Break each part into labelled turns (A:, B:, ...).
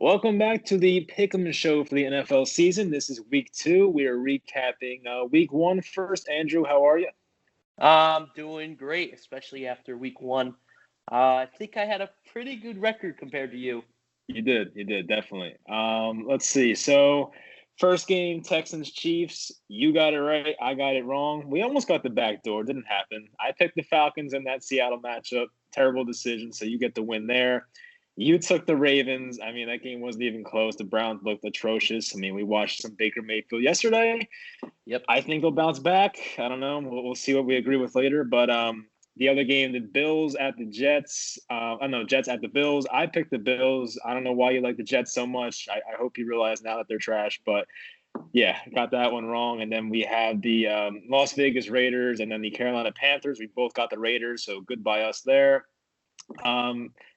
A: Welcome back to the Pick'em Show for the NFL season. This is week 2. We are recapping week 1 first. Andrew, how are you?
B: I'm doing great, especially after week 1. I think I had a pretty good record compared to you.
A: You did, definitely. Let's see. So, first game, Texans Chiefs. You got it right. I got it wrong. We almost got the back door. Didn't happen. I picked the Falcons in that Seattle matchup. Terrible decision. So you get the win there. You took the Ravens. I mean, that game wasn't even close. The Browns looked atrocious. I mean, we watched some Baker Mayfield yesterday.
B: Yep.
A: I think they'll bounce back. I don't know. We'll see what we agree with later. But the other game, the Bills at the Jets. Jets at the Bills. I picked the Bills. I don't know why you like the Jets so much. I hope you realize now that they're trash. But yeah, got that one wrong. And then we have the Las Vegas Raiders and then the Carolina Panthers. We both got the Raiders, so goodbye us there.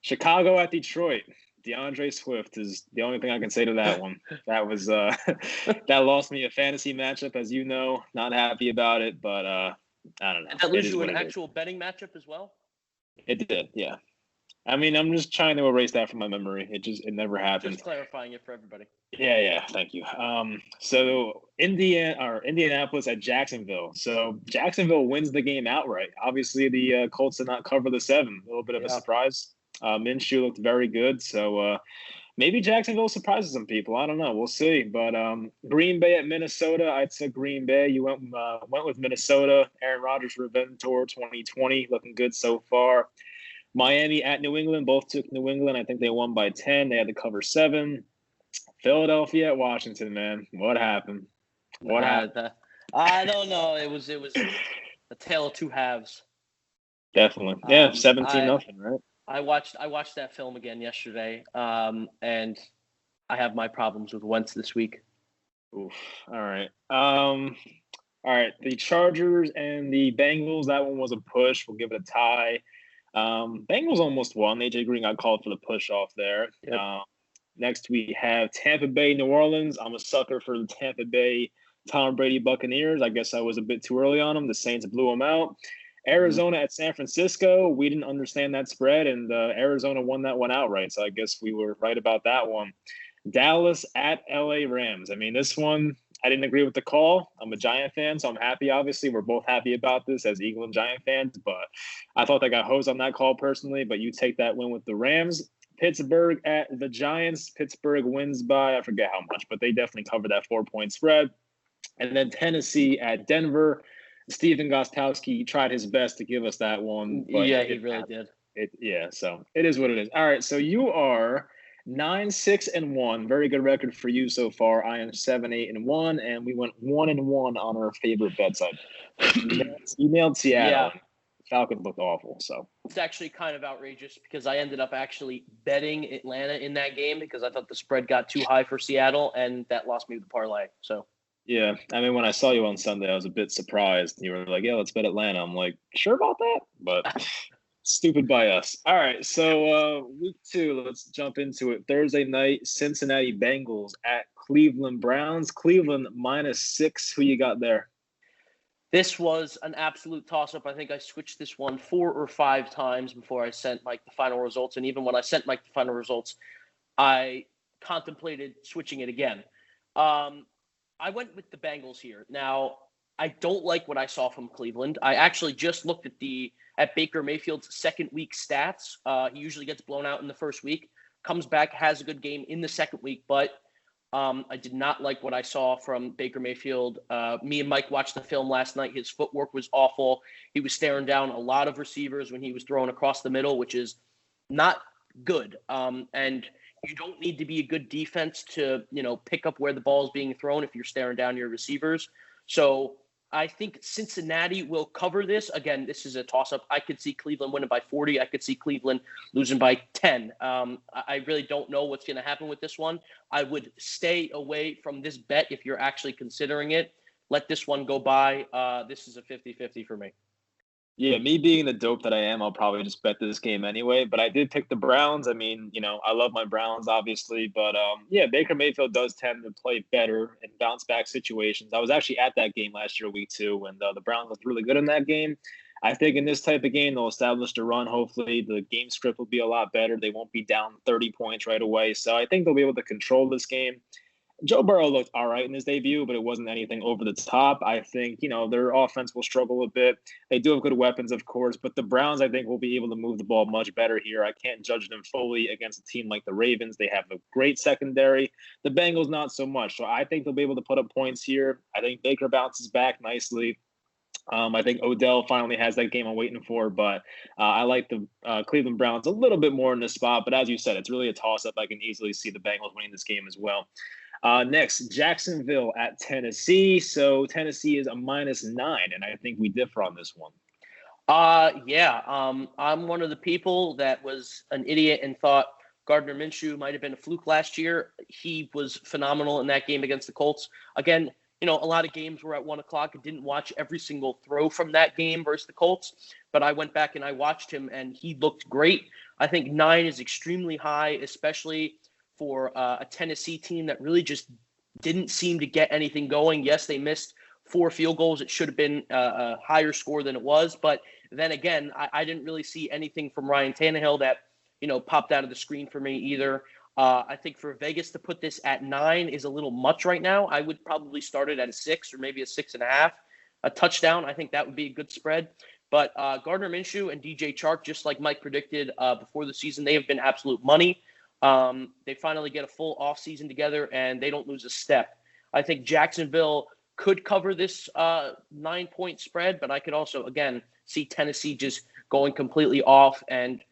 A: Chicago at Detroit. DeAndre Swift is the only thing I can say to that one. That was that lost me a fantasy matchup, as you know. Not happy about it, but I don't know.
B: Did that lose you an actual betting matchup as well?
A: It did, yeah. I mean, I'm just trying to erase that from my memory. It never happened.
B: Just clarifying it for everybody.
A: Yeah, thank you. So Indianapolis at Jacksonville. So Jacksonville wins the game outright. Obviously, the Colts did not cover the 7. A little bit of a surprise. Minshew looked very good. So maybe Jacksonville surprises some people. I don't know. We'll see. But Green Bay at Minnesota. I took Green Bay. You went with Minnesota. Aaron Rodgers revenge tour 2020. Looking good so far. Miami at New England. Both took New England. I think they won by 10. They had to cover 7. Philadelphia at Washington, man. What happened? What happened?
B: I don't know. It was a tale of two halves.
A: Definitely. Yeah, 17-0, right?
B: I watched that film again yesterday, and I have my problems with Wentz this week.
A: Oof. All right. All right. The Chargers and the Bengals. That one was a push. We'll give it a tie. Bengals almost won. AJ Green got called for the push off there.
B: Yep.
A: Next, we have Tampa Bay, New Orleans. I'm a sucker for the Tampa Bay Tom Brady Buccaneers. I guess I was a bit too early on them. The Saints blew them out. Arizona at San Francisco. We didn't understand that spread, and Arizona won that one outright. So I guess we were right about that one. Dallas at LA Rams. I mean, this one, I didn't agree with the call. I'm a Giant fan, so I'm happy. Obviously, we're both happy about this as Eagle and Giant fans, but I thought they got hosed on that call personally, but you take that win with the Rams. Pittsburgh at the Giants. Pittsburgh wins by, I forget how much, but they definitely covered that 4-point spread. And then Tennessee at Denver. Stephen Gostkowski tried his best to give us that one. But
B: yeah, he really did.
A: So it is what it is. All right, so you are 9-6-1. Very good record for you so far. I am 7-8-1, and we went 1-1 on our favorite bet side. You nailed Seattle. Yeah. Falcons looked awful. So
B: it's actually kind of outrageous because I ended up actually betting Atlanta in that game because I thought the spread got too high for Seattle, and that lost me the parlay. So
A: yeah, I mean, when I saw you on Sunday, I was a bit surprised. You were like, "Yeah, let's bet Atlanta." I'm like, "Sure about that?" But stupid by us. All right, so week 2, let's jump into it. Thursday night, Cincinnati Bengals at Cleveland Browns. Cleveland -6. Who you got there?
B: This was an absolute toss-up. I think I switched this one 4 or 5 times before I sent Mike the final results. And even when I sent Mike the final results, I contemplated switching it again. I went with the Bengals here. Now, I don't like what I saw from Cleveland. I actually just looked at Baker Mayfield's second week stats. He usually gets blown out in the first week, comes back, has a good game in the second week, but I did not like what I saw from Baker Mayfield. Me and Mike watched the film last night. His footwork was awful. He was staring down a lot of receivers when he was throwing across the middle, which is not good. And you don't need to be a good defense to, pick up where the ball is being thrown if you're staring down your receivers. So I think Cincinnati will cover this. Again, this is a toss-up. I could see Cleveland winning by 40. I could see Cleveland losing by 10. I really don't know what's going to happen with this one. I would stay away from this bet if you're actually considering it. Let this one go by. This is a 50-50 for me.
A: Yeah, me being the dope that I am, I'll probably just bet this game anyway. But I did pick the Browns. I mean, I love my Browns, obviously. But, Baker Mayfield does tend to play better in bounce-back situations. I was actually at that game last year, week 2, and the Browns looked really good in that game. I think in this type of game, they'll establish the run. Hopefully, the game script will be a lot better. They won't be down 30 points right away. So I think they'll be able to control this game. Joe Burrow looked all right in his debut, but it wasn't anything over the top. I think, their offense will struggle a bit. They do have good weapons, of course, but the Browns, I think, will be able to move the ball much better here. I can't judge them fully against a team like the Ravens. They have a great secondary. The Bengals, not so much. So I think they'll be able to put up points here. I think Baker bounces back nicely. I think Odell finally has that game I'm waiting for, but I like the Cleveland Browns a little bit more in this spot. But as you said, it's really a toss-up. I can easily see the Bengals winning this game as well. Next, Jacksonville at Tennessee. So Tennessee is a -9, and I think we differ on this one.
B: Yeah. I'm one of the people that was an idiot and thought Gardner Minshew might have been a fluke last year. He was phenomenal in that game against the Colts. Again, a lot of games were at 1 o'clock. I didn't watch every single throw from that game versus the Colts, but I went back and I watched him, and he looked great. I think 9 is extremely high, especially for a Tennessee team that really just didn't seem to get anything going. Yes, they missed 4 field goals. It should have been a higher score than it was. But then again, I didn't really see anything from Ryan Tannehill that, popped out of the screen for me either. I think for Vegas to put this at 9 is a little much right now. I would probably start it at a 6 or maybe a 6.5. A touchdown, I think that would be a good spread. But Gardner Minshew and DJ Chark, just like Mike predicted before the season, they have been absolute money. They finally get a full offseason together, and they don't lose a step. I think Jacksonville could cover this 9-point spread, but I could also, again, see Tennessee just going completely off and,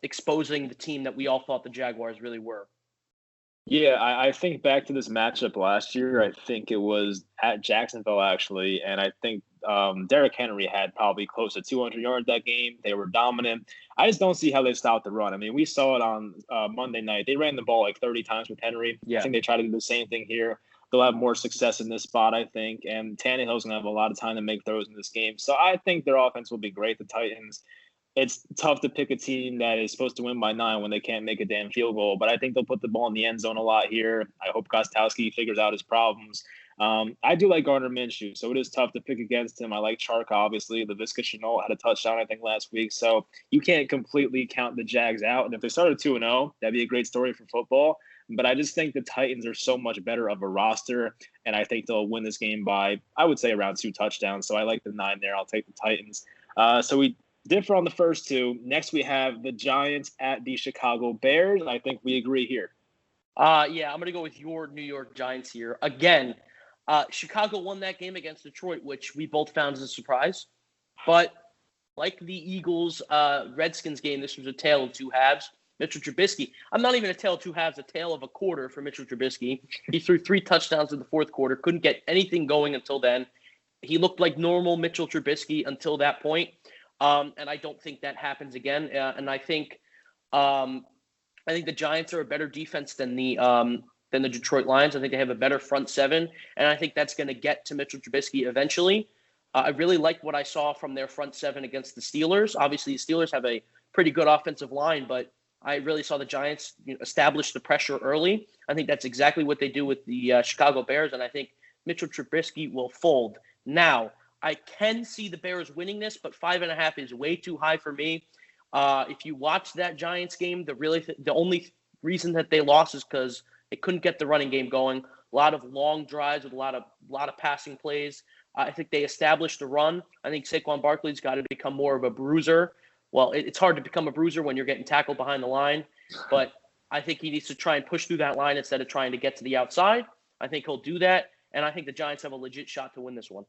B: exposing the team that we all thought the Jaguars really were.
A: Yeah, I think back to this matchup last year. I think it was at Jacksonville, actually, and I think Derrick Henry had probably close to 200 yards that game. They were dominant. I just don't see how they stopped the run. I mean, we saw it on Monday night. They ran the ball like 30 times with Henry.
B: Yeah.
A: I think they try to do the same thing here. They'll have more success in this spot, I think, and Tannehill's going to have a lot of time to make throws in this game. So I think their offense will be great, the Titans. It's tough to pick a team that is supposed to win by 9 when they can't make a damn field goal. But I think they'll put the ball in the end zone a lot here. I hope Gostkowski figures out his problems. I do like Gardner Minshew, so it is tough to pick against him. I like Chark, obviously. Laviska Shenault had a touchdown, I think, last week. So you can't completely count the Jags out. And if they started 2-0, that'd be a great story for football. But I just think the Titans are so much better of a roster, and I think they'll win this game by, I would say, around 2 touchdowns. So I like the 9 there. I'll take the Titans. So we differ on the first 2. Next, we have the Giants at the Chicago Bears. I think we agree here.
B: Yeah, I'm going to go with your New York Giants here. Again, Chicago won that game against Detroit, which we both found as a surprise. But like the Eagles Redskins game, this was a tale of 2 halves. Mitchell Trubisky, I'm not even a tale of 2 halves, a tale of a quarter for Mitchell Trubisky. He threw 3 touchdowns in the fourth quarter, couldn't get anything going until then. He looked like normal Mitchell Trubisky until that point. And I don't think that happens again. And I think the Giants are a better defense than the Detroit Lions. I think they have a better front 7, and I think that's going to get to Mitchell Trubisky eventually. I really like what I saw from their front 7 against the Steelers. Obviously, the Steelers have a pretty good offensive line, but I really saw the Giants establish the pressure early. I think that's exactly what they do with the Chicago Bears, and I think Mitchell Trubisky will fold. Now, I can see the Bears winning this, but 5.5 is way too high for me. If you watch that Giants game, the only reason that they lost is because they couldn't get the running game going. A lot of long drives with a lot of passing plays. I think they established the run. I think Saquon Barkley's got to become more of a bruiser. Well, it's hard to become a bruiser when you're getting tackled behind the line, but I think he needs to try and push through that line instead of trying to get to the outside. I think he'll do that, and I think the Giants have a legit shot to win this one.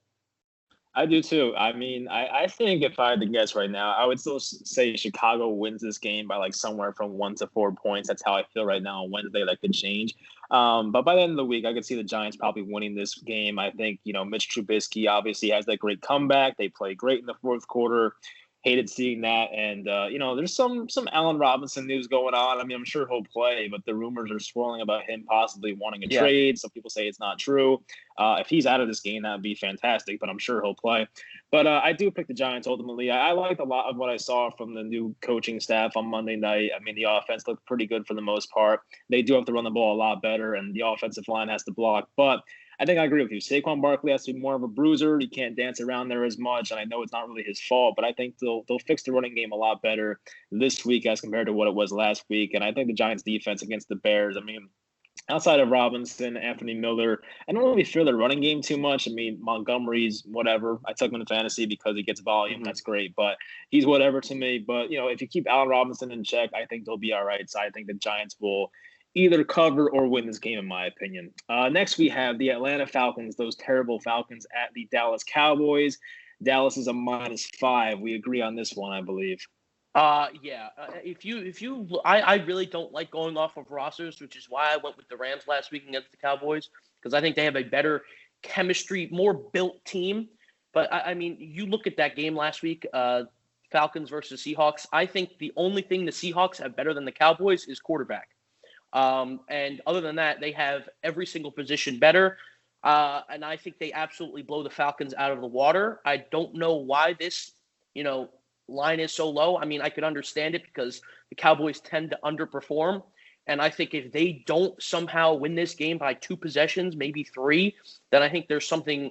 A: I do too. I mean, I think if I had to guess right now, I would still say Chicago wins this game by like somewhere from 1 to 4 points. That's how I feel right now on Wednesday. That could change. But by the end of the week, I could see the Giants probably winning this game. I think, Mitch Trubisky obviously has that great comeback. They play great in the fourth quarter. Hated seeing that. And, there's some Allen Robinson news going on. I mean, I'm sure he'll play, but the rumors are swirling about him possibly wanting a trade. Some people say it's not true. If he's out of this game, that would be fantastic, but I'm sure he'll play. But I do pick the Giants ultimately. I liked a lot of what I saw from the new coaching staff on Monday night. I mean, the offense looked pretty good for the most part. They do have to run the ball a lot better, and the offensive line has to block. But I think I agree with you. Saquon Barkley has to be more of a bruiser. He can't dance around there as much, and I know it's not really his fault, but I think they'll fix the running game a lot better this week as compared to what it was last week. And I think the Giants' defense against the Bears, I mean, outside of Robinson, Anthony Miller, I don't really fear the running game too much. I mean, Montgomery's whatever. I took him in fantasy because he gets volume. That's great, but he's whatever to me. But, if you keep Allen Robinson in check, I think they'll be all right. So I think the Giants will either cover or win this game, in my opinion. Next, we have the Atlanta Falcons, those terrible Falcons at the Dallas Cowboys. Dallas is a -5. We agree on this one, I believe.
B: Yeah. I really don't like going off of rosters, which is why I went with the Rams last week against the Cowboys, because I think they have a better chemistry, more built team. But I mean, you look at that game last week, Falcons versus Seahawks. I think the only thing the Seahawks have better than the Cowboys is quarterback. And other than that, they have every single position better. And I think they absolutely blow the Falcons out of the water. I don't know why this, line is so low. I mean, I could understand it because the Cowboys tend to underperform. And I think if they don't somehow win this game by 2 possessions, maybe 3, then I think there's something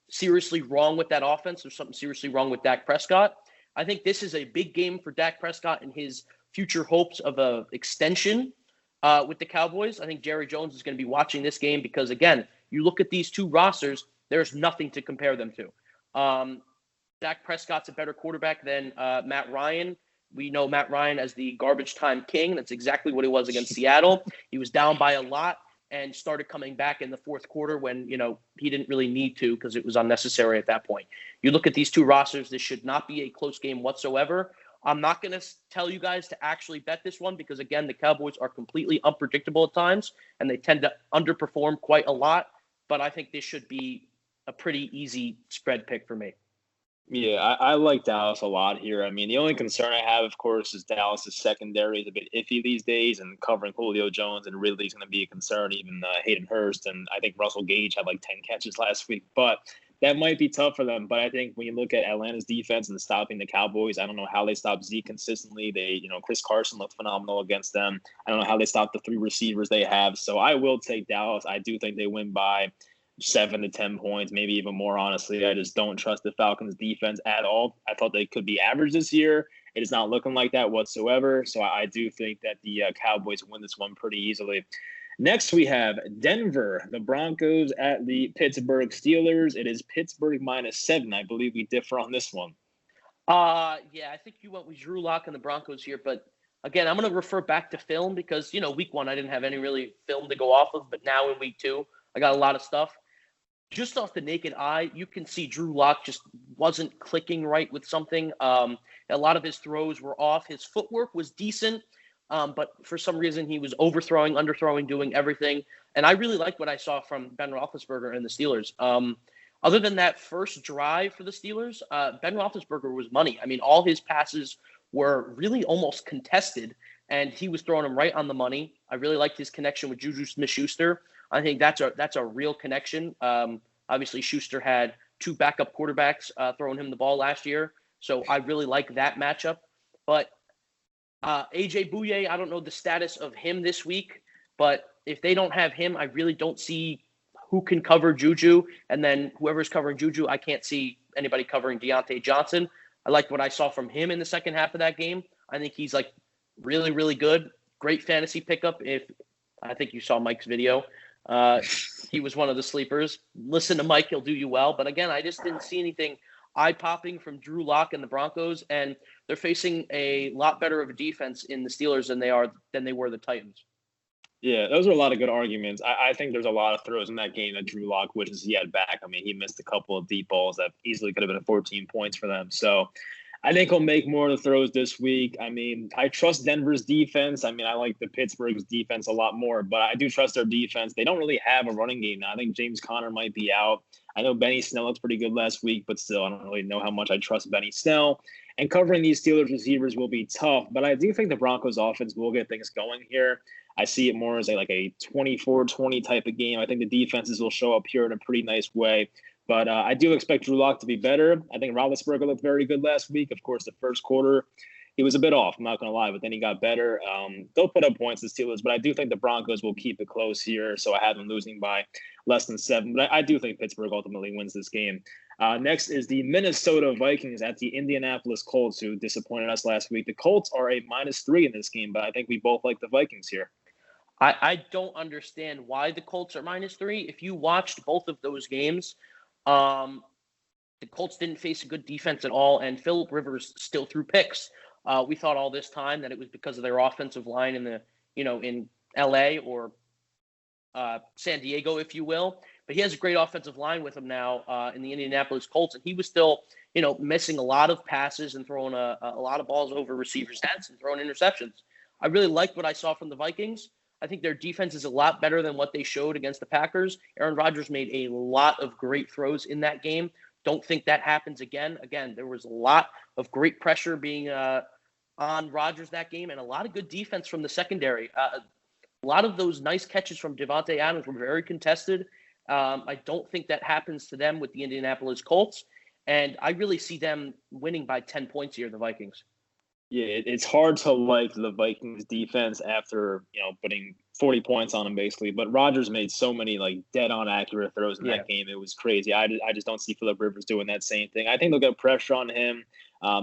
B: seriously wrong with that offense. There's something seriously wrong with Dak Prescott. I think this is a big game for Dak Prescott and his future hopes of an extension with the Cowboys. I think Jerry Jones is going to be watching this game because, again, you look at these 2 rosters, there's nothing to compare them to. Dak Prescott's a better quarterback than Matt Ryan. We know Matt Ryan as the garbage time king. That's exactly what he was against Seattle. He was down by a lot and started coming back in the fourth quarter when, he didn't really need to because it was unnecessary at that point. You look at these 2 rosters, this should not be a close game whatsoever. I'm not going to tell you guys to actually bet this one because, again, the Cowboys are completely unpredictable at times and they tend to underperform quite a lot. But I think this should be a pretty easy spread pick for me.
A: Yeah, I like Dallas a lot here. I mean, the only concern I have, of course, is Dallas's secondary is a bit iffy these days, and covering Julio Jones and Ridley is going to be a concern. Even Hayden Hurst, and I think Russell Gage had like 10 catches last week, but that might be tough for them. But I think when you look at Atlanta's defense and stopping the Cowboys, I don't know how they stop Zeke consistently. Chris Carson looked phenomenal against them. I don't know how they stop the 3 receivers they have. So I will take Dallas. I do think they win by 7 to 10 points, maybe even more, honestly. I just don't trust the Falcons defense at all. I thought they could be average this year. It is not looking like that whatsoever. So I do think that the Cowboys win this one pretty easily. Next, we have Denver, the Broncos at the Pittsburgh Steelers. It is Pittsburgh -7. I believe we differ on this one.
B: Yeah, I think you went with Drew Lock and the Broncos here. But again, I'm going to refer back to film because, week 1, I didn't have any really film to go off of. But now in week 2, I got a lot of stuff. Just off the naked eye, you can see Drew Lock just wasn't clicking right with something. A lot of his throws were off. His footwork was decent, but for some reason he was overthrowing, underthrowing, doing everything. And I really liked what I saw from Ben Roethlisberger and the Steelers. Other than that first drive for the Steelers, Ben Roethlisberger was money. I mean, all his passes were really almost contested, and he was throwing them right on the money. I really liked his connection with Juju Smith-Schuster. I think that's a real connection. Obviously, Schuster had 2 backup quarterbacks throwing him the ball last year, so I really like that matchup. But AJ Bouye, I don't know the status of him this week, but if they don't have him, I really don't see who can cover Juju. And then whoever's covering Juju, I can't see anybody covering Deontay Johnson. I liked what I saw from him in the second half of that game. I think he's like really, really good. Great fantasy pickup. I think you saw Mike's video. He was one of the sleepers. Listen to Mike, he'll do you well. But again, I just didn't see anything eye-popping from Drew Lock and the Broncos, and they're facing a lot better of a defense in the Steelers than they were the Titans.
A: Yeah, those are a lot of good arguments. I think there's a lot of throws in that game that Drew Lock wishes he had back. I mean, he missed a couple of deep balls that easily could have been 14 points for them. So I think he'll make more of the throws this week. I mean, I trust Denver's defense. I mean, I like the Pittsburgh's defense a lot more, but I do trust their defense. They don't really have a running game now. I think James Conner might be out. I know Benny Snell looked pretty good last week, but still, I don't really know how much I trust Benny Snell. And covering these Steelers receivers will be tough, but I do think the Broncos offense will get things going here. I see it more as like a 24-20 type of game. I think the defenses will show up here in a pretty nice way. But I do expect Drew Lock to be better. I think Roethlisberger looked very good last week. Of course, the first quarter, he was a bit off, I'm not going to lie, but then he got better. They'll put up points, the Steelers, but I do think the Broncos will keep it close here. So I have them losing by less than 7. But I do think Pittsburgh ultimately wins this game. Next is the Minnesota Vikings at the Indianapolis Colts, who disappointed us last week. The Colts are a -3 in this game, but I think we both like the Vikings here.
B: I don't understand why the Colts are -3. If you watched both of those games, the Colts didn't face a good defense at all, and Phillip Rivers still threw picks. We thought all this time that it was because of their offensive line in LA or San Diego, if you will. But he has a great offensive line with him now in the Indianapolis Colts, and he was still, missing a lot of passes and throwing a lot of balls over receivers' heads and throwing interceptions. I really liked what I saw from the Vikings. I think their defense is a lot better than what they showed against the Packers. Aaron Rodgers made a lot of great throws in that game. Don't think that happens again. Again, there was a lot of great pressure being on Rodgers that game and a lot of good defense from the secondary. A lot of those nice catches from Devontae Adams were very contested. I don't think that happens to them with the Indianapolis Colts. And I really see them winning by 10 points here, the Vikings.
A: Yeah, it's hard to like the Vikings defense after, putting 40 points on them basically. But Rodgers made so many dead on accurate throws in that game. It was crazy. I just don't see Phillip Rivers doing that same thing. I think they'll get pressure on him.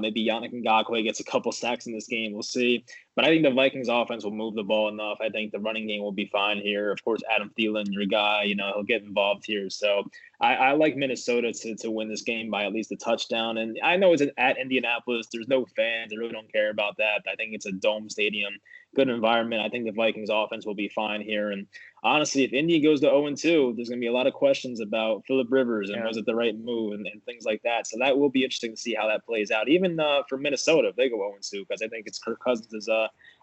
A: Maybe Yannick Ngakoue gets a couple sacks in this game. We'll see. But I think the Vikings offense will move the ball enough. I think the running game will be fine here. Of course, Adam Thielen, your guy, he'll get involved here. So I like Minnesota to win this game by at least a touchdown. And I know it's at Indianapolis. There's no fans. I really don't care about that. I think it's a dome stadium, good environment. I think the Vikings offense will be fine here. And honestly, if Indy goes to 0-2, there's going to be a lot of questions about Phillip Rivers and was it the right move and things like that. So that will be interesting to see how that plays out. Even for Minnesota, if they go 0-2, because I think it's Kirk Cousins'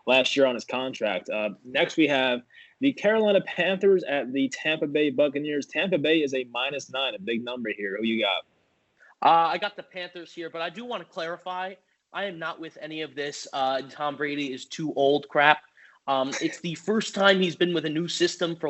A: last year on his contract. Next, we have the Carolina Panthers at the Tampa Bay Buccaneers. Tampa Bay is a -9, a big number here. Who you got?
B: I got the Panthers here, but I do want to clarify. I am not with any of this. Tom Brady is too old crap. It's the first time he's been with a new system for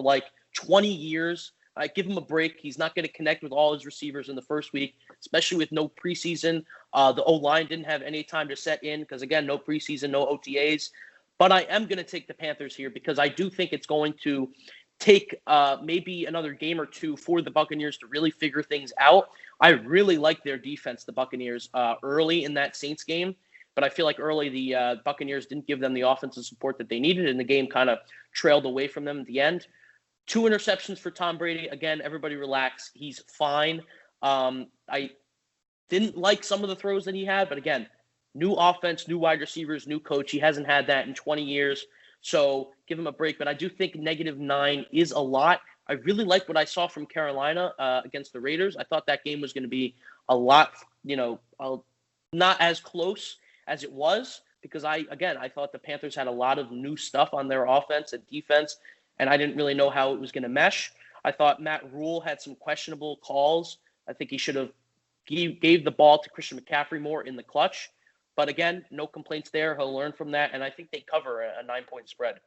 B: 20 years. Give him a break. He's not going to connect with all his receivers in the first week, especially with no preseason. The O-line didn't have any time to set in because, again, no preseason, no OTAs. But I am going to take the Panthers here because I do think it's going to take maybe another game or two for the Buccaneers to really figure things out. I really like their defense, the Buccaneers, early in that Saints game. But I feel like early the Buccaneers didn't give them the offensive support that they needed, and the game kind of trailed away from them at the end. 2 interceptions for Tom Brady. Again, everybody relax. He's fine. I didn't like some of the throws that he had, but again, new offense, new wide receivers, new coach. He hasn't had that in 20 years, so give him a break. But I do think -9 is a lot. I really like what I saw from Carolina against the Raiders. I thought that game was going to be a lot, not as close as it was because I thought the Panthers had a lot of new stuff on their offense and defense, and I didn't really know how it was going to mesh. I thought Matt Rule had some questionable calls. I think he should have gave the ball to Christian McCaffrey more in the clutch. But again, no complaints there. He'll learn from that, and I think they cover a 9-point spread.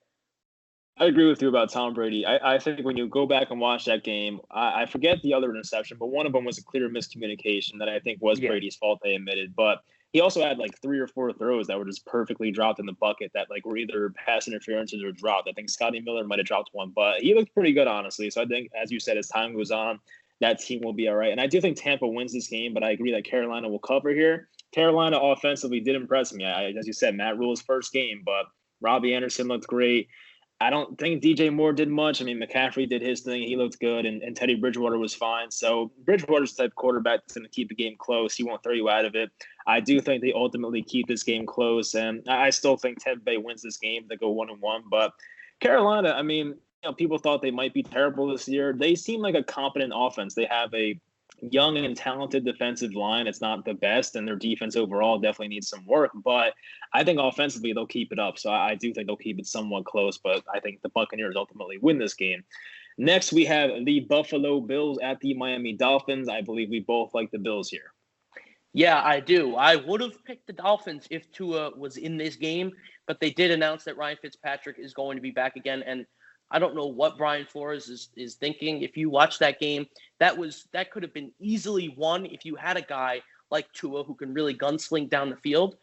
A: I agree with you about Tom Brady. I think when you go back and watch that game, I forget the other interception, but one of them was a clear miscommunication that I think was Brady's fault, they admitted. But he also had 3 or 4 throws that were just perfectly dropped in the bucket that were either pass interferences or dropped. I think Scotty Miller might have dropped one, but he looked pretty good, honestly. So I think, as you said, as time goes on, that team will be all right. And I do think Tampa wins this game, but I agree that Carolina will cover here. Carolina offensively did impress me. As you said, Matt Rule's first game, but Robbie Anderson looked great. I don't think DJ Moore did much. I mean, McCaffrey did his thing. He looked good, and Teddy Bridgewater was fine. So Bridgewater's the type of quarterback that's going to keep the game close. He won't throw you out of it. I do think they ultimately keep this game close, and I still think Tampa Bay wins this game. They go 1-1. But Carolina, I mean, people thought they might be terrible this year. They seem like a competent offense. They have a young and talented defensive line. It's not the best, and their defense overall definitely needs some work. But I think offensively they'll keep it up. So I do think they'll keep it somewhat close. But I think the Buccaneers ultimately win this game. Next, we have the Buffalo Bills at the Miami Dolphins. I believe we both like the Bills here.
B: Yeah, I do. I would have picked the Dolphins if Tua was in this game, but they did announce that Ryan Fitzpatrick is going to be back again. And I don't know what Brian Flores is thinking. If you watch that game, that could have been easily won if you had a guy like Tua who can really gunsling down the field.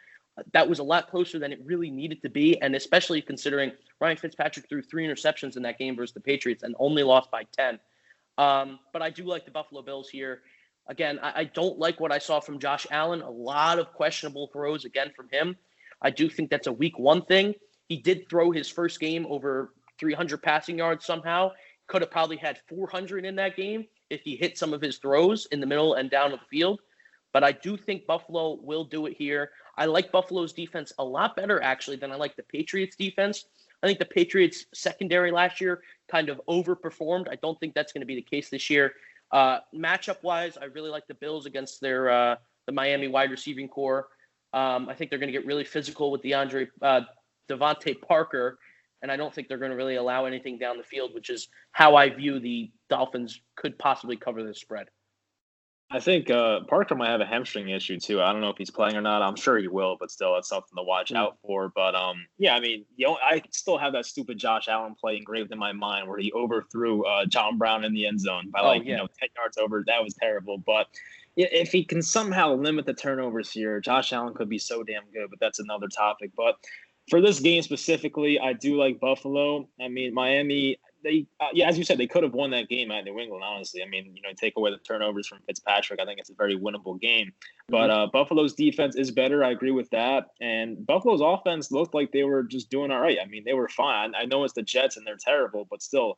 B: That was a lot closer than it really needed to be, and especially considering Ryan Fitzpatrick threw 3 interceptions in that game versus the Patriots and only lost by 10. But I do like the Buffalo Bills here. Again, I don't like what I saw from Josh Allen. A lot of questionable throws again from him. I do think that's a week 1 thing. He did throw his first game over 300 passing yards somehow. Could have probably had 400 in that game if he hit some of his throws in the middle and down of the field. But I do think Buffalo will do it here. I like Buffalo's defense a lot better, actually, than I like the Patriots' defense. I think the Patriots' secondary last year kind of overperformed. I don't think that's going to be the case this year. Matchup-wise, I really like the Bills against the Miami wide receiving core. I think they're going to get really physical with Devontae Parker, and I don't think they're going to really allow anything down the field, which is how I view the Dolphins could possibly cover this spread.
A: I think Parker might have a hamstring issue too. I don't know if he's playing or not. I'm sure he will, but still, that's something to watch out for. But yeah, I mean, I still have that stupid Josh Allen play engraved in my mind where he overthrew John Brown in the end zone by 10 yards over. That was terrible. But if he can somehow limit the turnovers here, Josh Allen could be so damn good. But that's another topic. But for this game specifically, I do like Buffalo. I mean, Miami. They, as you said, they could have won that game at New England, honestly. I mean, take away the turnovers from Fitzpatrick, I think it's a very winnable game. But Buffalo's defense is better. I agree with that. And Buffalo's offense looked like they were just doing all right. I mean, they were fine. I know it's the Jets and they're terrible, but still,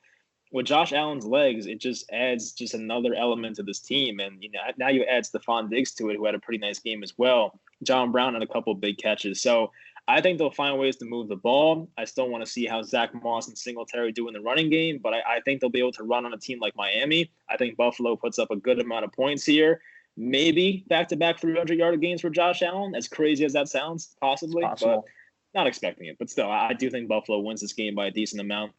A: with Josh Allen's legs, it just adds just another element to this team. And, now you add Stephon Diggs to it, who had a pretty nice game as well. John Brown had a couple of big catches. So I think they'll find ways to move the ball. I still want to see how Zach Moss and Singletary do in the running game, but I think they'll be able to run on a team like Miami. I think Buffalo puts up a good amount of points here. Maybe back-to-back 300-yard games for Josh Allen, as crazy as that sounds, possibly. But not expecting it. But still, I do think Buffalo wins this game by a decent amount.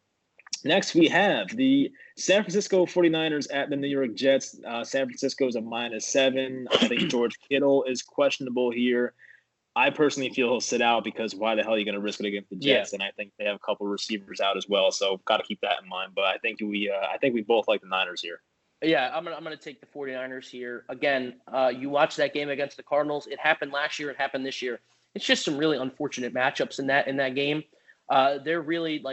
A: Next, we have the San Francisco 49ers at the New York Jets. San Francisco is a -7. I think George Kittle is questionable here. I personally feel he'll sit out because why the hell are you going to risk it against the Jets? Yeah. And I think they have a couple of receivers out as well, so got to keep that in mind. But I think we both like the Niners here.
B: Yeah, I'm gonna take the 49ers here. Again, you watch that game against the Cardinals. It happened last year. It happened this year. It's just some really unfortunate matchups in that game. They're really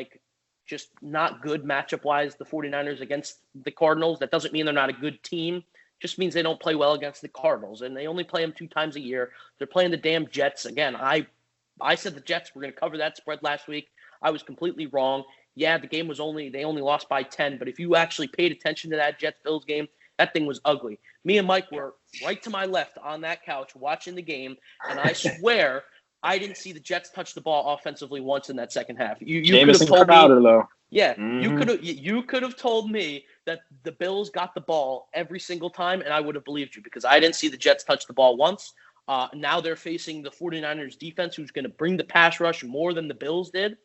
B: just not good matchup-wise, the 49ers against the Cardinals. That doesn't mean they're not a good team. Just means they don't play well against the Cardinals, and they only play them 2 times a year. They're playing the damn Jets. Again, I said the Jets were going to cover that spread last week. I was completely wrong. Yeah, the game they only lost by 10, but if you actually paid attention to that Jets-Bills game, that thing was ugly. Me and Mike were right to my left on that couch watching the game, and I swear I didn't see the Jets touch the ball offensively once in that second half. You could have told
A: Crowder, though.
B: Yeah, you could have told me that the Bills got the ball every single time, and I would have believed you because I didn't see the Jets touch the ball once. Now they're facing the 49ers defense, who's going to bring the pass rush more than the Bills did.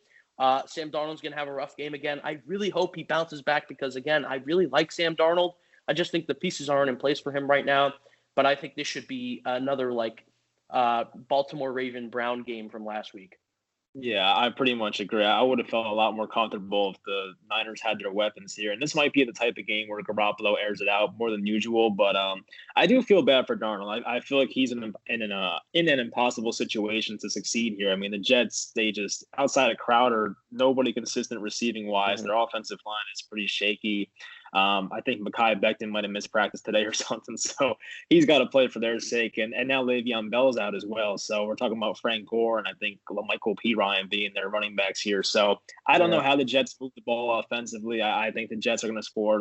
B: Sam Darnold's going to have a rough game again. I really hope he bounces back because, again, I really like Sam Darnold. I just think the pieces aren't in place for him right now. But I think this should be another, Baltimore Raven-Brown game from last week.
A: Yeah, I pretty much agree. I would have felt a lot more comfortable if the Niners had their weapons here. And this might be the type of game where Garoppolo airs it out more than usual. But I do feel bad for Darnold. I feel like he's in an impossible situation to succeed here. I mean, the Jets, they just, outside of Crowder, nobody consistent receiving-wise. Their offensive line is pretty shaky. I think Mekhi Becton might have missed practice today or something, so he's got to play for their sake. And now Le'Veon Bell's out as well, so we're talking about Frank Gore and I think Michael P. Ryan being their running backs here. So I don't know how the Jets move the ball offensively. I think the Jets are going to score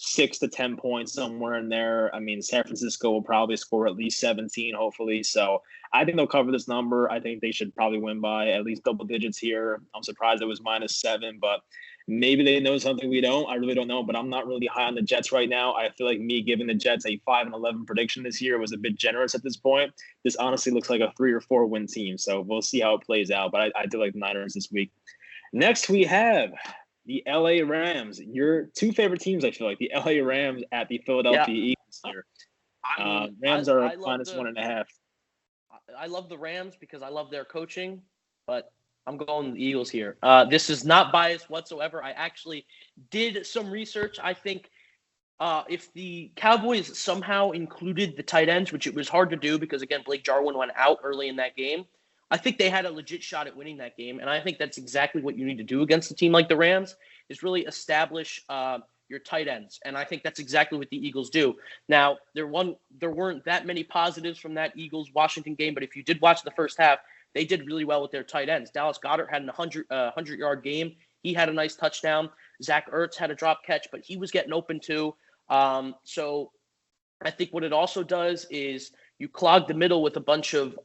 A: 6 to 10 points somewhere in there. I mean, San Francisco will probably score at least 17, hopefully. So I think they'll cover this number. I think they should probably win by at least double digits here. I'm surprised it was -7, but maybe they know something we don't. I really don't know, but I'm not really high on the Jets right now. I feel like me giving the Jets a 5-11 prediction this year was a bit generous at this point. This honestly looks like a 3 or 4 win team, so we'll see how it plays out. But I do like the Niners this week. Next, we have the LA Rams. Your 2 favorite teams, I feel like, the LA Rams at the Philadelphia Eagles here. Rams are -1.5.
B: I love the Rams because I love their coaching, but I'm going the Eagles here. This is not biased whatsoever. I actually did some research. I think if the Cowboys somehow included the tight ends, which it was hard to do because, again, Blake Jarwin went out early in that game, I think they had a legit shot at winning that game, and I think that's exactly what you need to do against a team like the Rams is really establish your tight ends, and I think that's exactly what the Eagles do. Now, there weren't that many positives from that Eagles-Washington game, but if you did watch the first half, they did really well with their tight ends. Dallas Goedert had a 100-yard game. He had a nice touchdown. Zach Ertz had a drop catch, but he was getting open too. So I think what it also does is you clog the middle with a bunch of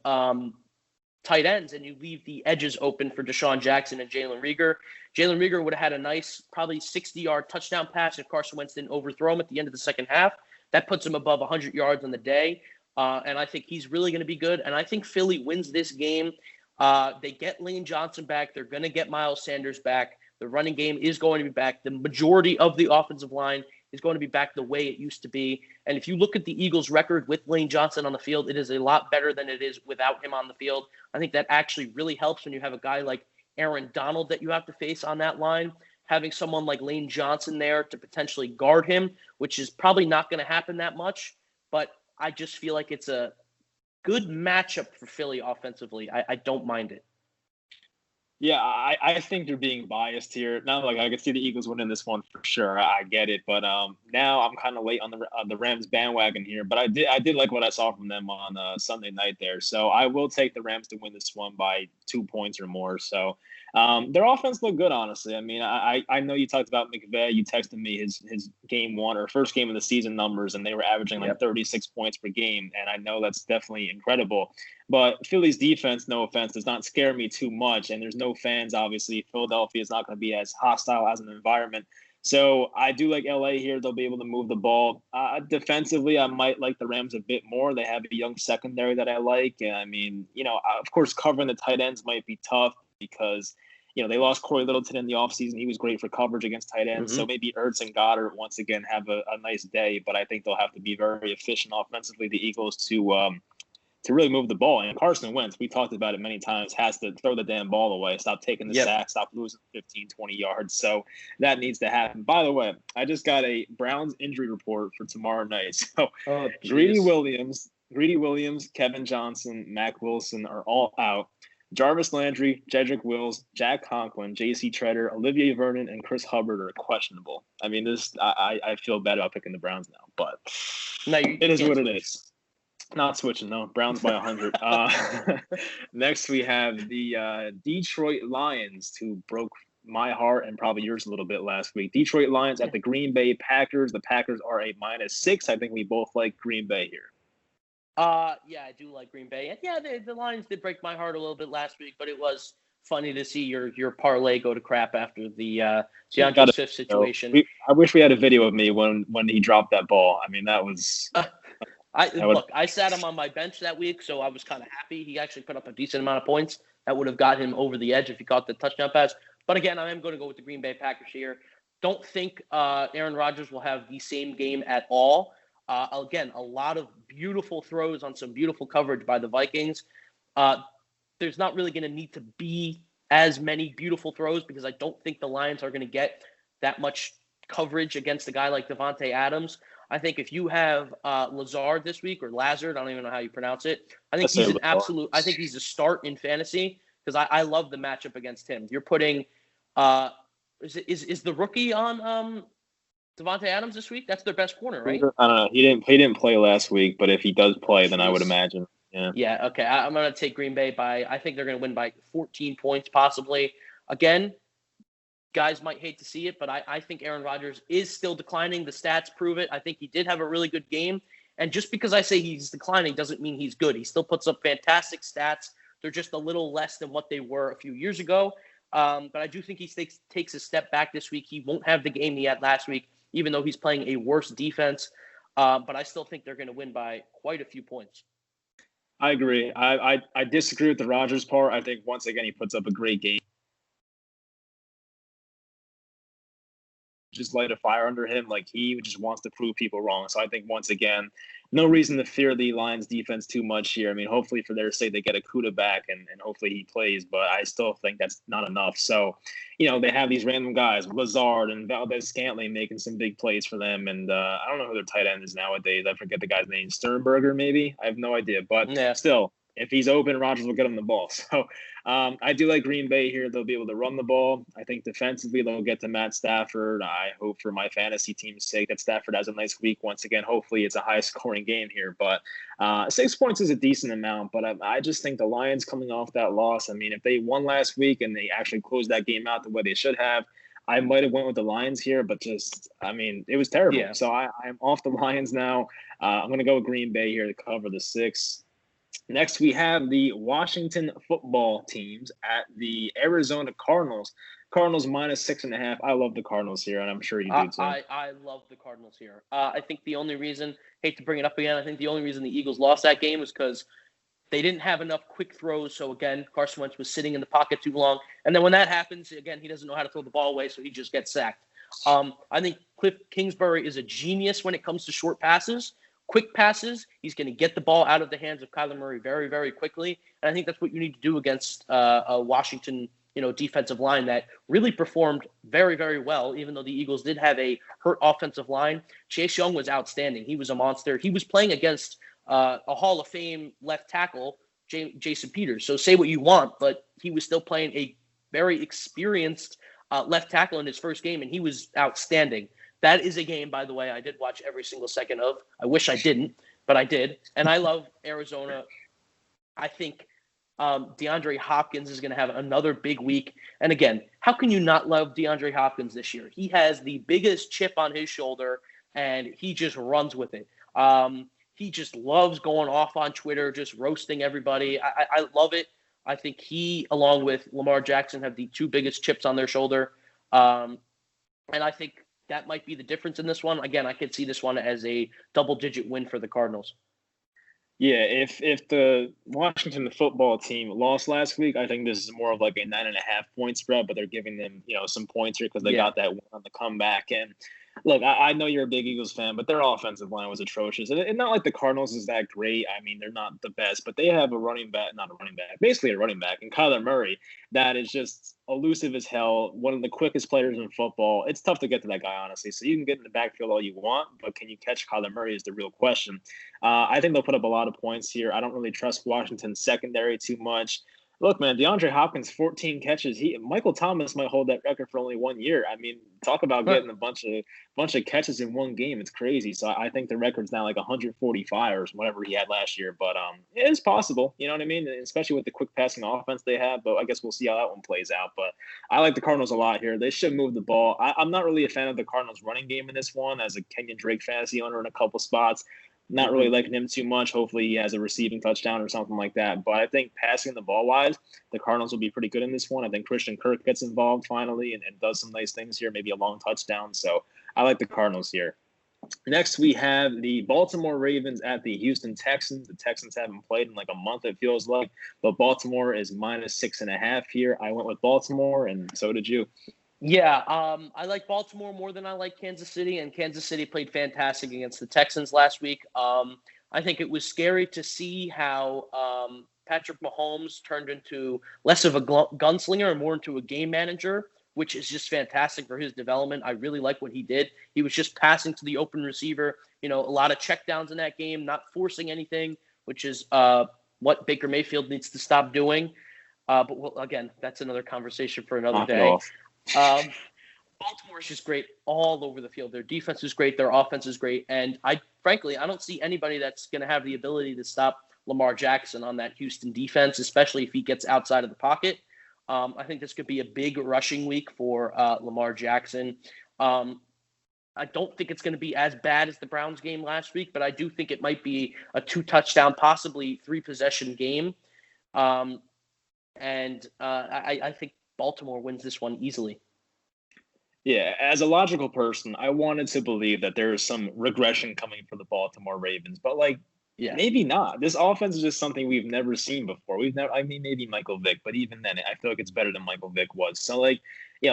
B: tight ends, and you leave the edges open for Deshaun Jackson and Jalen Reagor. Jalen Reagor would have had a nice, probably 60-yard touchdown pass if Carson Wentz didn't overthrow him at the end of the second half. That puts him above 100 yards on the day, and I think he's really going to be good. And I think Philly wins this game. They get Lane Johnson back. They're going to get Miles Sanders back. The running game is going to be back. The majority of the offensive line is going to be back the way it used to be. And if you look at the Eagles' record with Lane Johnson on the field, it is a lot better than it is without him on the field. I think that actually really helps when you have a guy like Aaron Donald that you have to face on that line. Having someone like Lane Johnson there to potentially guard him, which is probably not going to happen that much. But I just feel like it's a good matchup for Philly offensively. I don't mind it.
A: Yeah, I think you're being biased here. Not like I could see the Eagles winning this one for sure. I get it, but now I'm kind of late on the Rams bandwagon here. But I did like what I saw from them on Sunday night there. So I will take the Rams to win this one by 2 points or more. So their offense looked good, honestly. I mean, I know you talked about McVay. You texted me his game one or first game of the season numbers, and they were averaging like 36 points per game. And I know that's definitely incredible. But Philly's defense, no offense, does not scare me too much. And there's no fans, obviously. Philadelphia is not going to be as hostile as an environment. So I do like LA here. They'll be able to move the ball. Defensively, I might like the Rams a bit more. They have a young secondary that I like. And I mean, of course, covering the tight ends might be tough because, they lost Corey Littleton in the offseason. He was great for coverage against tight ends. Mm-hmm. So maybe Ertz and Goddard once again have a nice day. But I think they'll have to be very efficient offensively, the Eagles, to really move the ball. And Carson Wentz, we talked about it many times, has to throw the damn ball away, stop taking the sack, stop losing 15, 20 yards. So that needs to happen. By the way, I just got a Browns injury report for tomorrow night. So Greedy Williams, Kevin Johnson, Mac Wilson are all out. Jarvis Landry, Jedrick Wills, Jack Conklin, J.C. Treader, Olivier Vernon, and Chris Hubbard are questionable. I mean, I feel bad about picking the Browns now, but it is what it is. Not switching, no. Browns by 100. Next, we have the Detroit Lions, who broke my heart and probably yours a little bit last week. Detroit Lions at the Green Bay Packers. The Packers are a -6. I think we both like Green Bay here.
B: Yeah, I do like Green Bay. And yeah, the Lions did break my heart a little bit last week, but it was funny to see your parlay go to crap after the DeAndre Swift situation.
A: I wish we had a video of me when he dropped that ball. I mean, that was...
B: I sat him on my bench that week, so I was kind of happy. He actually put up a decent amount of points. That would have got him over the edge if he caught the touchdown pass. But again, I am going to go with the Green Bay Packers here. Don't think Aaron Rodgers will have the same game at all. Again, a lot of beautiful throws on some beautiful coverage by the Vikings. There's not really going to need to be as many beautiful throws because I don't think the Lions are going to get that much coverage against a guy like Devontae Adams. I think if you have Lazard this week, or Lazard, I don't even know how you pronounce it. I think he's an absolute. I think he's a start in fantasy because I love the matchup against him. You're putting, is the rookie on Devontae Adams this week? That's their best corner, right?
A: I don't know. He didn't play last week, but if he does play, then I would imagine. Yeah.
B: Yeah. Okay. I'm gonna take Green Bay by. I think they're gonna win by 14 points, possibly. Again. Guys might hate to see it, but I think Aaron Rodgers is still declining. The stats prove it. I think he did have a really good game. And just because I say he's declining doesn't mean he's good. He still puts up fantastic stats. They're just a little less than what they were a few years ago. But I do think he takes a step back this week. He won't have the game he had last week, even though he's playing a worse defense. But I still think they're going to win by quite a few points.
A: I agree. I disagree with the Rodgers part. I think, once again, he puts up a great game. Just light a fire under him. Like, he just wants to prove people wrong. So I think, once again, no reason to fear the Lions defense too much here. I mean, hopefully for their sake, they get Akuda back and hopefully he plays, but I still think that's not enough. So, they have these random guys, Lazard and Valdez-Scantling, making some big plays for them. And I don't know who their tight end is nowadays. I forget the guy's name. Sternberger, maybe? I have no idea. But still, if he's open, Rodgers will get him the ball. So I do like Green Bay here. They'll be able to run the ball. I think defensively they'll get to Matt Stafford. I hope for my fantasy team's sake that Stafford has a nice week. Once again, hopefully it's a high-scoring game here. But 6 points is a decent amount. But I just think the Lions coming off that loss, I mean, if they won last week and they actually closed that game out the way they should have, I might have went with the Lions here, but just, I mean, it was terrible.
B: Yeah.
A: So I'm off the Lions now. I'm going to go with Green Bay here to cover the 6. Next, we have the Washington football teams at the Arizona Cardinals. Cardinals minus 6.5. I love the Cardinals here, and I'm sure you do too.
B: I love the Cardinals here. I think the only reason, hate to bring it up again, I think the only reason the Eagles lost that game was because they didn't have enough quick throws. So, again, Carson Wentz was sitting in the pocket too long. And then when that happens, again, he doesn't know how to throw the ball away, so he just gets sacked. I think Cliff Kingsbury is a genius when it comes to short passes. Quick passes, he's going to get the ball out of the hands of Kyler Murray very, very quickly. And I think that's what you need to do against a Washington, defensive line that really performed very, very well, even though the Eagles did have a hurt offensive line. Chase Young was outstanding. He was a monster. He was playing against a Hall of Fame left tackle, Jason Peters. So say what you want, but he was still playing a very experienced left tackle in his first game, and he was outstanding. That is a game, by the way, I did watch every single second of. I wish I didn't, but I did. And I love Arizona. I think DeAndre Hopkins is going to have another big week. And again, how can you not love DeAndre Hopkins this year? He has the biggest chip on his shoulder, and he just runs with it. He just loves going off on Twitter, just roasting everybody. I love it. I think he, along with Lamar Jackson, have the 2 biggest chips on their shoulder. And I think that might be the difference in this one. Again, I could see this one as a double-digit win for the Cardinals.
A: Yeah, if the Washington football team lost last week, I think this is more of like a 9.5 point spread, but they're giving them, some points here because they got that win on the comeback. And look, I know you're a big Eagles fan, but their offensive line was atrocious. And not like the Cardinals is that great. I mean, they're not the best, but they have basically a running back, and Kyler Murray that is just elusive as hell, one of the quickest players in football. It's tough to get to that guy, honestly. So you can get in the backfield all you want, but can you catch Kyler Murray is the real question. I think they'll put up a lot of points here. I don't really trust Washington's secondary too much. Look, man, DeAndre Hopkins, 14 catches. Michael Thomas might hold that record for only 1 year. I mean, talk about getting a bunch of catches in one game. It's crazy. So I think the record's now like 145 or whatever he had last year. But it is possible. You know what I mean? Especially with the quick passing offense they have. But I guess we'll see how that one plays out. But I like the Cardinals a lot here. They should move the ball. I'm not really a fan of the Cardinals running game in this one as a Kenyon Drake fantasy owner in a couple spots. Not really liking him too much. Hopefully he has a receiving touchdown or something like that. But I think passing the ball wise, the Cardinals will be pretty good in this one. I think Christian Kirk gets involved finally and does some nice things here, maybe a long touchdown. So I like the Cardinals here. Next, we have the Baltimore Ravens at the Houston Texans. The Texans haven't played in like a month, it feels like. But Baltimore is minus 6.5 here. I went with Baltimore, and so did you.
B: Yeah, I like Baltimore more than I like Kansas City, and Kansas City played fantastic against the Texans last week. I think it was scary to see how Patrick Mahomes turned into less of a gunslinger and more into a game manager, which is just fantastic for his development. I really like what he did. He was just passing to the open receiver, a lot of checkdowns in that game, not forcing anything, which is what Baker Mayfield needs to stop doing. But again, that's another conversation for another day. Baltimore is just great all over the field. Their defense is great. Their offense is great. And I don't see anybody that's going to have the ability to stop Lamar Jackson on that Houston defense, especially if he gets outside of the pocket. I think this could be a big rushing week for Lamar Jackson. I don't think it's going to be as bad as the Browns game last week, but I do think it might be a 2-touchdown, possibly 3-possession game. I think Baltimore wins this one easily.
A: Yeah, as a logical person, I wanted to believe that there is some regression coming for the Baltimore Ravens, but maybe not. This offense is just something we've never seen before. Maybe Michael Vick, but even then, I feel like it's better than Michael Vick was. So,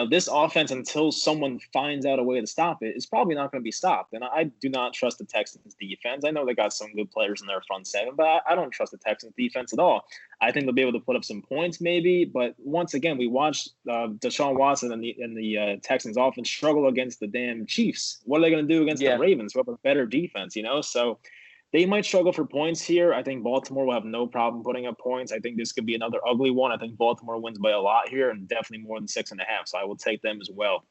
A: this offense, until someone finds out a way to stop it, is probably not going to be stopped. And I do not trust the Texans defense. I know they got some good players in their front seven, but I don't trust the Texans defense at all. I think they'll be able to put up some points maybe, but once again, we watched Deshaun Watson and the Texans offense struggle against the damn Chiefs. What are they going to do against the Ravens who have a better defense, So They might struggle for points here. I think Baltimore will have no problem putting up points. I think this could be another ugly one. I think Baltimore wins by a lot here and definitely more than 6.5. So I will take them as well.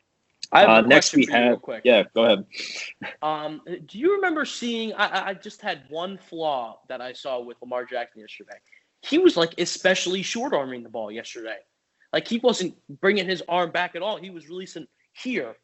B: I have a
A: Next
B: question
A: we
B: for you
A: have,
B: real quick.
A: yeah, go ahead.
B: Do you remember seeing? I just had one flaw that I saw with Lamar Jackson yesterday. He was like especially short arming the ball yesterday. Like he wasn't bringing his arm back at all. He was releasing here.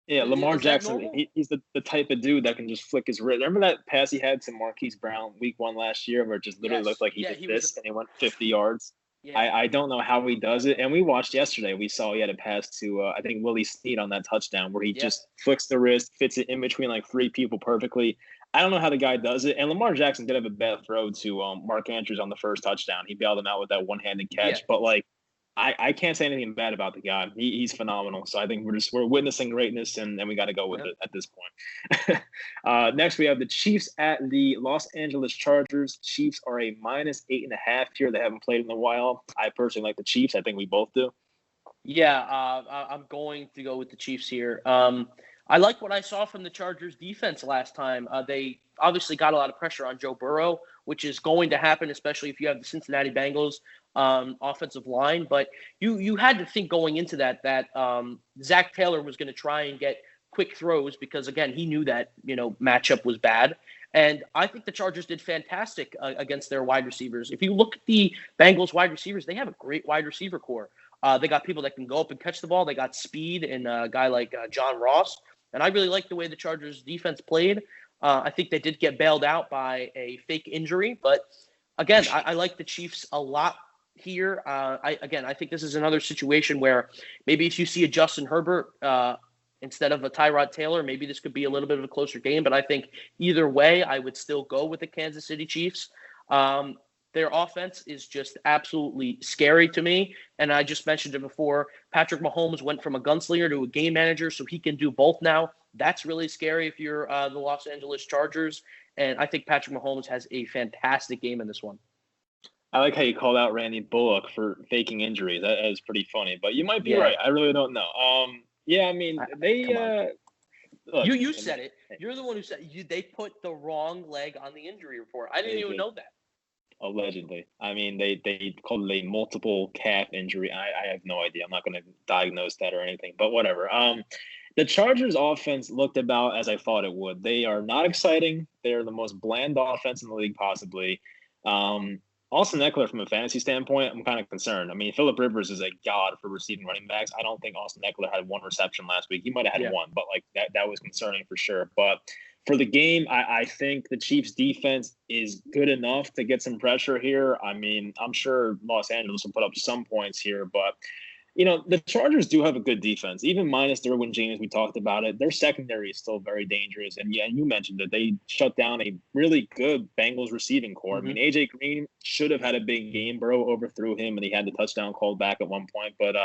A: Yeah, Lamar
B: Is that
A: Jackson,
B: normal?
A: he's the type of dude that can just flick his wrist. Remember that pass he had to Marquise Brown week 1 last year where it just literally looked
B: Yes.
A: like he
B: Yeah,
A: did
B: he
A: this
B: was.
A: and he went 50 yards?
B: Yeah.
A: I don't know how he does it. And we watched yesterday. We saw he had a pass to, I think, Willie Snead on that touchdown where he just flicks the wrist, fits it in between like 3 people perfectly. I don't know how the guy does it. And Lamar Jackson did have a bad throw to Mark Andrews on the first touchdown. He bailed him out with that one-handed catch.
B: Yeah.
A: But, like, I can't say anything bad about the guy. He's phenomenal. So I think we're witnessing greatness, and we got to go with it at this point. Next, we have the Chiefs at the Los Angeles Chargers. Chiefs are a -8.5 here. They haven't played in a while. I personally like the Chiefs. I think we both do.
B: Yeah, I'm going to go with the Chiefs here. I like what I saw from the Chargers defense last time. They obviously got a lot of pressure on Joe Burrow, which is going to happen, especially if you have the Cincinnati Bengals offensive line. But you had to think going into that Zach Taylor was going to try and get quick throws because, again, he knew that, matchup was bad. And I think the Chargers did fantastic against their wide receivers. If you look at the Bengals wide receivers, they have a great wide receiver core. They got people that can go up and catch the ball. They got speed and a guy like John Ross. And I really like the way the Chargers defense played. I think they did get bailed out by a fake injury. But, again, I like the Chiefs a lot here. I think this is another situation where maybe if you see a Justin Herbert instead of a Tyrod Taylor, maybe this could be a little bit of a closer game. But I think either way, I would still go with the Kansas City Chiefs. Their offense is just absolutely scary to me. And I just mentioned it before. Patrick Mahomes went from a gunslinger to a game manager, so he can do both now. That's really scary if you're the Los Angeles Chargers. And I think Patrick Mahomes has a fantastic game in this one.
A: I like how you called out Randy Bullock for faking injuries. That is pretty funny, but you might be right. I really don't know. Yeah, I mean, look,
B: you said it. You're the one who said they put the wrong leg on the injury report. I didn't even know that.
A: Allegedly. I mean, they called it a multiple calf injury. I have no idea. I'm not going to diagnose that or anything, but whatever. The Chargers offense looked about as I thought it would. They are not exciting. They're the most bland offense in the league, possibly. Austin Eckler, from a fantasy standpoint, I'm kind of concerned. I mean, Phillip Rivers is a god for receiving running backs. I don't think Austin Eckler had 1 reception last week. He might have had one, but like that was concerning for sure. But for the game, I think the Chiefs defense is good enough to get some pressure here. I mean, I'm sure Los Angeles will put up some points here, but the Chargers do have a good defense. Even minus Derwin James, we talked about it. Their secondary is still very dangerous. And yeah, you mentioned that they shut down a really good Bengals receiving core.
B: Mm-hmm.
A: I mean, AJ Green should have had a big game. Burrow overthrew him, and he had the touchdown called back at one point. But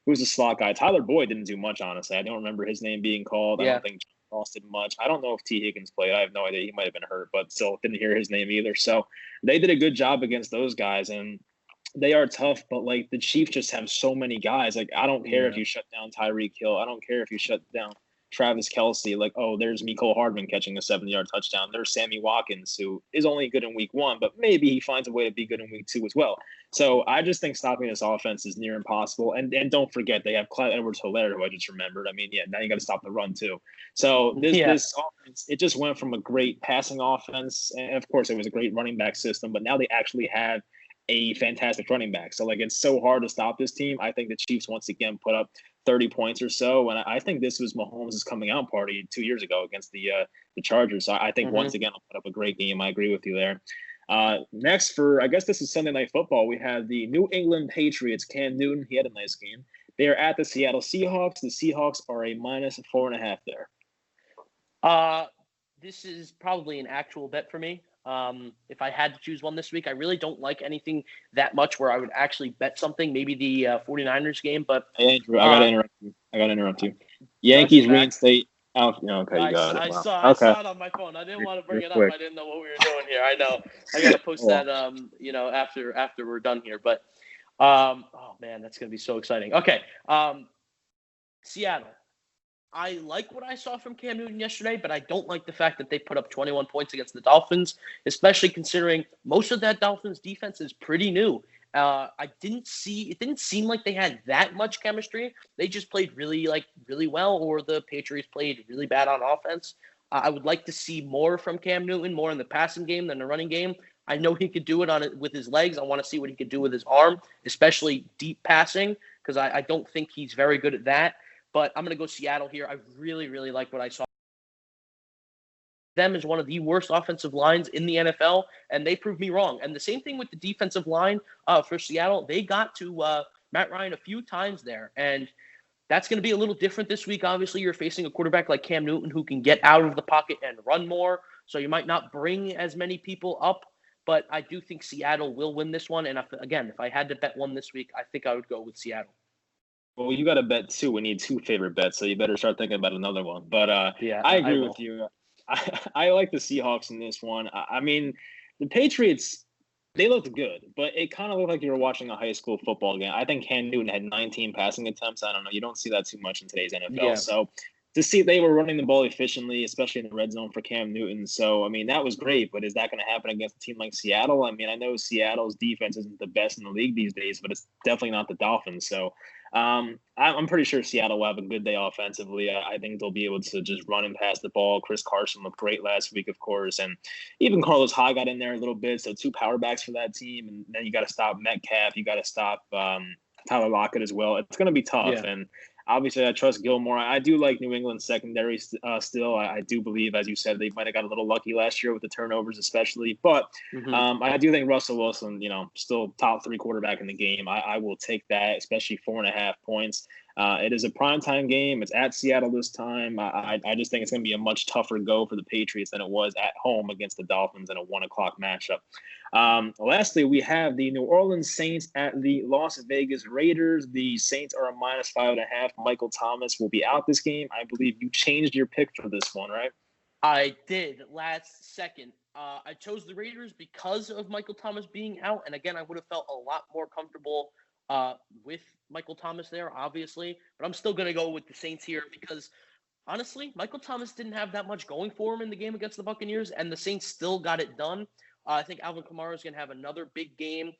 A: who's the slot guy? Tyler Boyd didn't do much, honestly. I don't remember his name being called.
B: Yeah.
A: I don't think Ross did much. I don't know if T. Higgins played. I have no idea. He might have been hurt, but still didn't hear his name either. So they did a good job against those guys. And they are tough, but like the Chiefs just have so many guys. Like, I don't care if you shut down Tyreek Hill. I don't care if you shut down Travis Kelce. Like, oh, there's Mecole Hardman catching a 70-yard touchdown. There's Sammy Watkins, who is only good in week 1, but maybe he finds a way to be good in week 2 as well. So I just think stopping this offense is near impossible. And don't forget, they have Clyde Edwards-Helaire, who I just remembered. I mean, yeah, now you got to stop the run too. So this offense, it just went from a great passing offense, and of course it was a great running back system, but now they actually have a fantastic running back. So, like, it's so hard to stop this team. I think the Chiefs once again put up 30 points or so. And I think this was Mahomes' coming out party 2 years ago against the Chargers. So I think once again, I'll put up a great game. I agree with you there. Next I guess this is Sunday Night Football. We have the New England Patriots. Cam Newton, he had a nice game. They are at the Seattle Seahawks. The Seahawks are a -4.5 there.
B: This is probably an actual bet for me. If I had to choose one this week, I really don't like anything that much where I would actually bet something, maybe the 49ers game. But
A: hey, Andrew, I got to interrupt you. Yankees reinstate. Okay, you got it.
B: I saw it on my phone. I didn't want to bring it up. I didn't know what we were doing here. I know. I got to post that, after we're done here. But, oh, man, that's going to be so exciting. Okay, Seattle. I like what I saw from Cam Newton yesterday, but I don't like the fact that they put up 21 points against the Dolphins, especially considering most of that Dolphins defense is pretty new. It didn't seem like they had that much chemistry. They just played really well, or the Patriots played really bad on offense. I would like to see more from Cam Newton, more in the passing game than the running game. I know he could do it with his legs. I want to see what he could do with his arm, especially deep passing, because I don't think he's very good at that. But I'm going to go Seattle here. I really, really like what I saw. Them is one of the worst offensive lines in the NFL, and they proved me wrong. And the same thing with the defensive line for Seattle. They got to Matt Ryan a few times there, and that's going to be a little different this week. Obviously, you're facing a quarterback like Cam Newton who can get out of the pocket and run more, so you might not bring as many people up. But I do think Seattle will win this one. And if I had to bet one this week, I think I would go with Seattle.
A: Well, you got to bet two. We need two favorite bets, so you better start thinking about another one. But
B: Yeah,
A: I agree with you. I like the Seahawks in this one. I mean, the Patriots, they looked good, but it kind of looked like you were watching a high school football game. I think Cam Newton had 19 passing attempts. I don't know. You don't see that too much in today's NFL.
B: Yeah.
A: So to see they were running the ball efficiently, especially in the red zone for Cam Newton. So, I mean, that was great, but is that going to happen against a team like Seattle? I mean, I know Seattle's defense isn't the best in the league these days, but it's definitely not the Dolphins. So I'm pretty sure Seattle will have a good day offensively. I think they'll be able to just run and pass the ball. Chris Carson looked great last week, of course, and even Carlos Hyde got in there a little bit. So two power backs for that team, and then you got to stop Metcalf. You got to stop Tyler Lockett as well. It's going to be tough, and obviously I trust Gilmore. I do like New England's secondary still. I do believe, as you said, they might have got a little lucky last year with the turnovers, especially. But I do think Russell Wilson, still top 3 quarterback in the game. I will take that, especially 4.5 points. It is a primetime game. It's at Seattle this time. I just think it's going to be a much tougher go for the Patriots than it was at home against the Dolphins in a 1:00 matchup. Lastly, we have the New Orleans Saints at the Las Vegas Raiders. The Saints are a -5.5. Michael Thomas will be out this game. I believe you changed your pick for this one, right?
B: I did last second. I chose the Raiders because of Michael Thomas being out. And again, I would have felt a lot more comfortable with Michael Thomas there, obviously. But I'm still going to go with the Saints here because, honestly, Michael Thomas didn't have that much going for him in the game against the Buccaneers, and the Saints still got it done. I think Alvin Kamara is going to have another big game,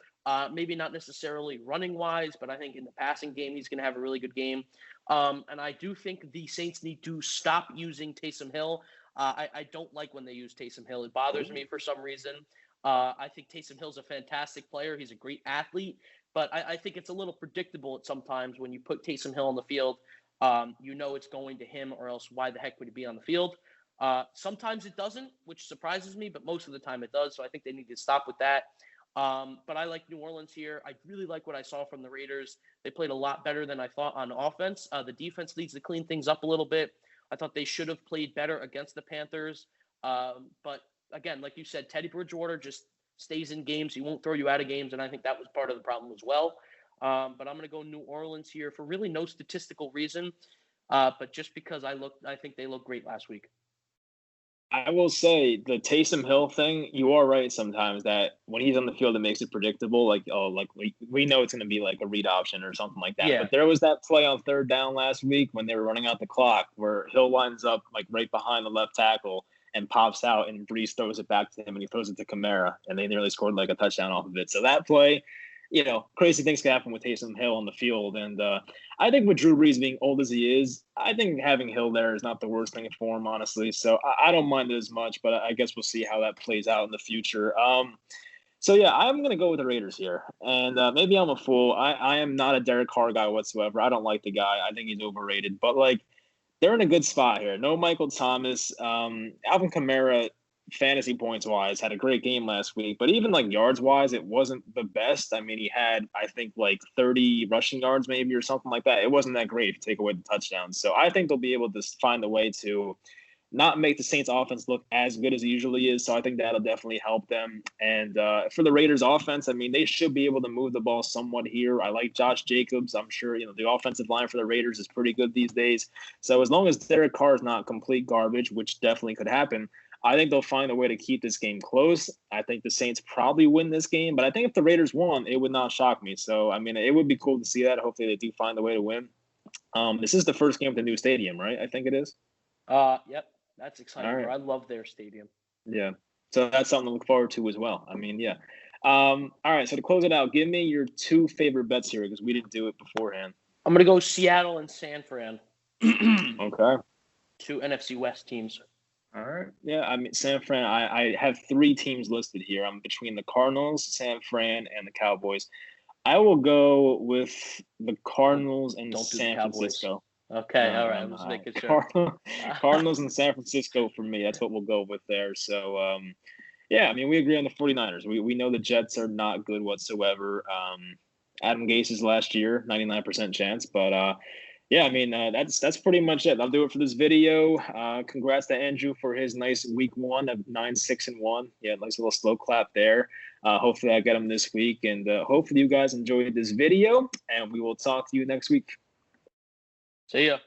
B: maybe not necessarily running-wise, but I think in the passing game he's going to have a really good game. And I do think the Saints need to stop using Taysom Hill. I don't like when they use Taysom Hill. It bothers me for some reason. I think Taysom Hill's a fantastic player. He's a great athlete, but I think it's a little predictable at sometimes when you put Taysom Hill on the field. It's going to him, or else why the heck would he be on the field? Sometimes it doesn't, which surprises me, but most of the time it does. So I think they need to stop with that. But I like New Orleans here. I really like what I saw from the Raiders. They played a lot better than I thought on offense. The defense needs to clean things up a little bit. I thought they should have played better against the Panthers. But again, like you said, Teddy Bridgewater just stays in games. He won't throw you out of games, and I think that was part of the problem as well. But I'm going to go New Orleans here for really no statistical reason, but just because I think they looked great last week.
A: I will say the Taysom Hill thing, you are right sometimes that when he's on the field, it makes it predictable. Like we know it's going to be like a read option or something like that.
B: Yeah.
A: But there was that play on 3rd down last week when they were running out the clock where Hill lines up like right behind the left tackle and pops out, and Brees throws it back to him, and he throws it to Kamara, and they nearly scored like a touchdown off of it. So that play, crazy things can happen with Taysom Hill on the field. And I think with Drew Brees being old as he is, I think having Hill there is not the worst thing for him, honestly. So I don't mind it as much, but I guess we'll see how that plays out in the future. So, yeah, I'm going to go with the Raiders here. And maybe I'm a fool. I am not a Derek Carr guy whatsoever. I don't like the guy. I think he's overrated. But, they're in a good spot here. No Michael Thomas. Alvin Kamara, fantasy points wise, had a great game last week, but even yards wise, it wasn't the best. I mean, he had, I think, 30 rushing yards maybe or something like that. It wasn't that great if you take away the touchdowns. So I think they'll be able to find a way to not make the Saints offense look as good as it usually is. So I think that'll definitely help them. And for the Raiders offense, I mean, they should be able to move the ball somewhat here. I like Josh Jacobs. I'm sure, the offensive line for the Raiders is pretty good these days. So as long as Derek Carr is not complete garbage, which definitely could happen, I think they'll find a way to keep this game close. I think the Saints probably win this game, but I think if the Raiders won, it would not shock me. So, I mean, it would be cool to see that. Hopefully they do find a way to win. This is the first game at the new stadium, right? I think it is.
B: Yep. That's exciting.
A: All right.
B: I love their stadium.
A: Yeah. So that's something to look forward to as well. I mean, yeah. All right. So to close it out, give me your 2 favorite bets here because we didn't do it beforehand.
B: I'm going to go Seattle and San Fran.
A: Okay.
B: 2 NFC West teams.
A: All right. Yeah. I mean, San Fran, I have 3 teams listed here. I'm between the Cardinals, San Fran, and the Cowboys. I will go with the Cardinals and San Francisco.
B: Okay, all right. Let's make it sure.
A: Cardinals and San Francisco for me. That's what we'll go with there. So, yeah, I mean, we agree on the 49ers. We know the Jets are not good whatsoever. Adam Gase's last year, 99% chance. But, yeah, I mean, that's pretty much it. I'll do it for this video. Congrats to Andrew for his nice week 1 of 9-6-1. Yeah, nice little slow clap there. Hopefully I get him this week. And hopefully you guys enjoyed this video. And we will talk to you next week.
B: See ya.